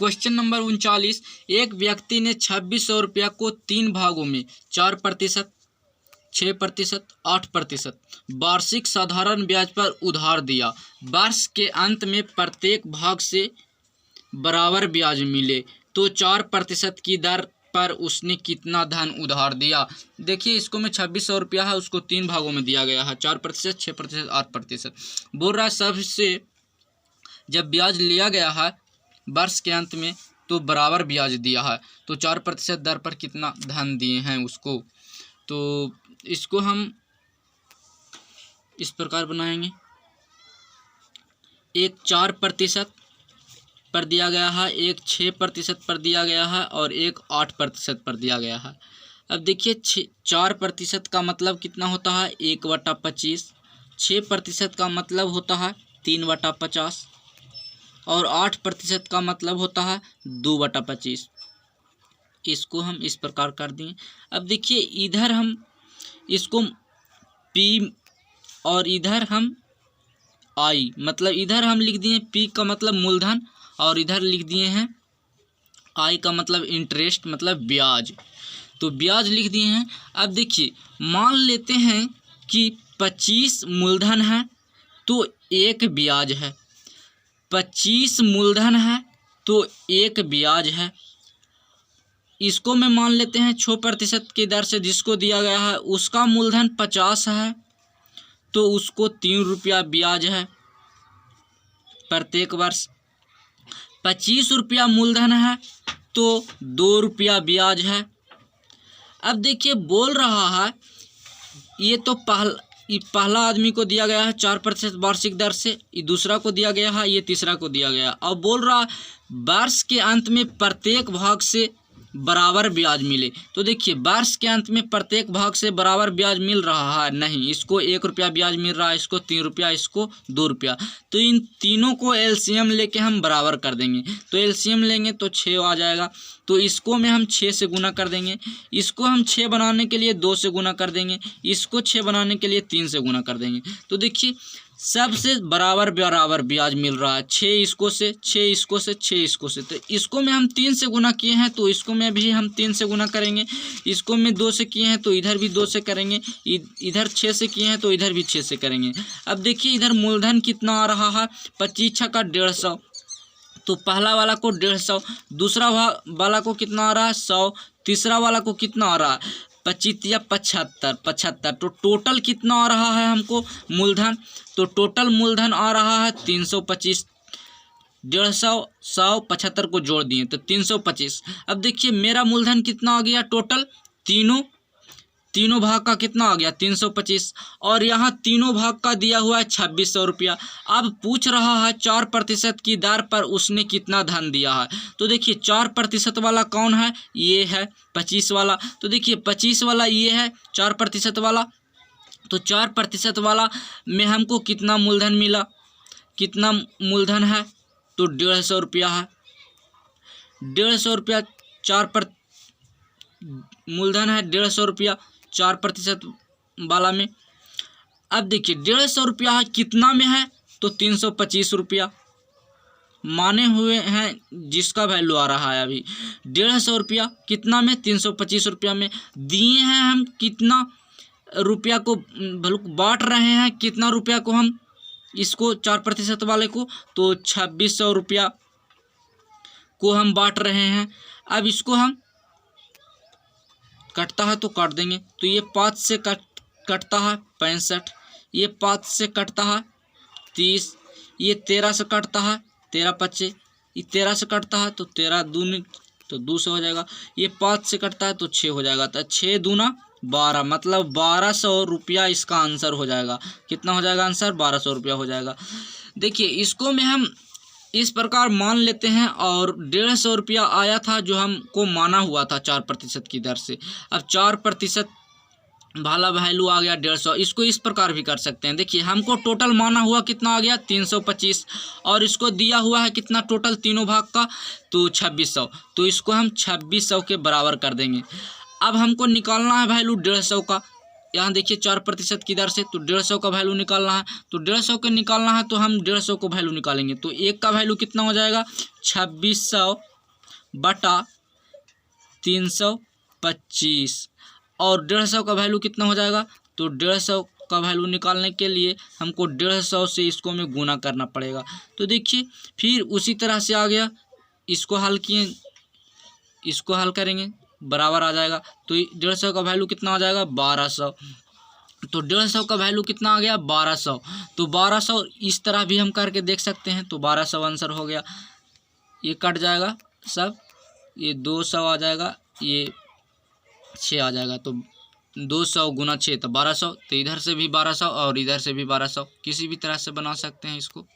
Question number 39। एक व्यक्ति ने 2600 रुपया को 3 भागों में 4%, 6%, 8% वार्षिक साधारण ब्याज पर उधार दिया। वर्ष के अंत में प्रत्येक भाग से बराबर ब्याज मिले तो 4% की दर पर उसने कितना धन उधार दिया। देखिए, इसको में 2600 रुपया है, उसको 3 भागों में दिया गया है, 4%, 6%, 8%। बोल रहा है सबसे जब ब्याज लिया गया है वर्ष के अंत में तो बराबर ब्याज दिया है, तो 4% दर पर कितना धन दिए हैं उसको। तो इसको हम इस प्रकार बनाएंगे, एक 4% पर दिया गया है, एक 6% पर दिया गया है और एक 8% पर दिया गया है। अब देखिए 4% का मतलब कितना होता है 1/25, 6% का मतलब होता है 3/50 और 8% का मतलब होता है 2/25। इसको हम इस प्रकार कर दिए। अब देखिए इधर हम इसको P और इधर हम I, मतलब इधर हम लिख दिए P का मतलब मूलधन और इधर लिख दिए हैं I का मतलब इंटरेस्ट, मतलब ब्याज। तो ब्याज लिख दिए हैं। अब देखिए मान लेते हैं कि 25 मूलधन है तो 1 ब्याज है, 25 मूलधन है तो 1 ब्याज है। इसको में मान लेते हैं 6% की दर से जिसको दिया गया है उसका मूलधन 50 है तो उसको 3 रुपया ब्याज है प्रत्येक वर्ष। 25 रुपया मूलधन है तो 2 रुपया ब्याज है। अब देखिए बोल रहा है ये तो पहला आदमी को दिया गया है 4% वार्षिक दर से, ये दूसरा को दिया गया है, ये तीसरा को दिया गया। अब बोल रहा वर्ष के अंत में प्रत्येक भाग से बराबर ब्याज मिले। तो देखिए वर्ष के अंत में प्रत्येक भाग से बराबर ब्याज मिल रहा है नहीं, इसको 1 रुपया ब्याज मिल रहा है, इसको 3 रुपया, इसको 2 रुपया। तो इन तीनों को एलसीएम लेके हम बराबर कर देंगे। तो एलसीएम लेंगे तो 6 आ जाएगा, तो इसको में हम 6 से गुना कर देंगे, इसको हम 6 बनाने के लिए 2 से गुना कर देंगे, इसको 6 बनाने के लिए 3 से गुना कर देंगे। तो देखिए सबसे बराबर बराबर ब्याज मिल रहा है, 6 इसको से, 6 इसको से, 6 इसको से। तो इसको में हम 3 से गुना किए हैं तो इसको में भी हम 3 से गुना करेंगे, इसको में 2 से किए हैं तो इधर भी 2 से करेंगे, इधर 6 से किए हैं तो इधर भी 6 से करेंगे। अब देखिए इधर मूलधन कितना आ रहा है 25 का 150, तो पहला वाला को 150, दूसरा वाला को कितना आ रहा है 100, तीसरा वाला को कितना आ रहा है 25 या 75। तो टोटल कितना आ रहा है हमको मूलधन, तो टोटल मूलधन आ रहा है 325। 150, 100, 75 को जोड़ दिए तो 325। अब देखिए मेरा मूलधन कितना आ गया टोटल, तीनों भाग का कितना आ गया 325 और यहाँ तीनों भाग का दिया हुआ है 2600 रुपया। अब पूछ रहा है 4% की दर पर उसने कितना धन दिया है। तो देखिए 4% वाला कौन है, ये है 25 वाला। तो देखिए 25 वाला ये है 4% वाला, तो 4% वाला में हमको कितना मूलधन मिला, कितना मूलधन है तो 150 रुपया है। 150 रुपया मूलधन है 150 रुपया 4% वाला में। अब देखिए 150 रुपया है कितना में है तो 325 रुपया माने हुए हैं जिसका वैल्यू आ रहा है अभी 150 रुपया कितना में 325 रुपया में दिए हैं। हम कितना रुपया को बांट रहे हैं, कितना रुपया को हम इसको 4% वाले को, तो 2600 रुपया को हम बांट रहे हैं। अब इसको हम कटता है तो काट देंगे, तो ये 5 से कटता है 65, ये 5 से कटता है 30, ये 13 से कटता है 13 25, ये 13 से कटता है तो 13 दूनी तो 2 से हो जाएगा, ये 5 से कटता है तो 6 हो जाएगा, तो 6 दूना 12, मतलब 1200 रुपया इसका आंसर हो जाएगा। कितना हो जाएगा आंसर 1200 रुपया हो जाएगा। देखिए इसको में हम इस प्रकार मान लेते हैं और 150 रुपया आया था जो हमको माना हुआ था 4% की दर से। अब 4% वाला वैल्यू आ गया 150, इसको इस प्रकार भी कर सकते हैं। देखिए हमको टोटल माना हुआ कितना आ गया 325 और इसको दिया हुआ है कितना टोटल तीनों भाग का तो 2600, तो इसको हम 2600 के बराबर कर देंगे। अब हमको निकालना है वैल्यू 150 का, यहाँ देखिए 4% की दर से तो 150 का वैल्यू निकालना है, तो 150 के निकालना है तो हम 150 को वैल्यू निकालेंगे, तो 1 का वैल्यू कितना हो जाएगा 2600 बटा 325 और 150 का वैल्यू कितना हो जाएगा। तो 150 का वैल्यू निकालने के लिए हमको 150 से इसको हमें गुना करना पड़ेगा। तो देखिए फिर उसी तरह से आ गया, इसको हल किए, इसको हल करेंगे बराबर आ जाएगा। तो 150 का वैल्यू कितना आ जाएगा 1200। तो 150 का वैल्यू कितना आ गया 1200। तो 1200 इस तरह भी हम करके देख सकते हैं। तो 1200 आंसर हो गया, ये कट जाएगा सब, ये 200 आ जाएगा, ये 6 आ जाएगा। तो 200 गुना 6 तो 1200। तो इधर से भी 1200 और इधर से भी 1200, किसी भी तरह से बना सकते हैं इसको।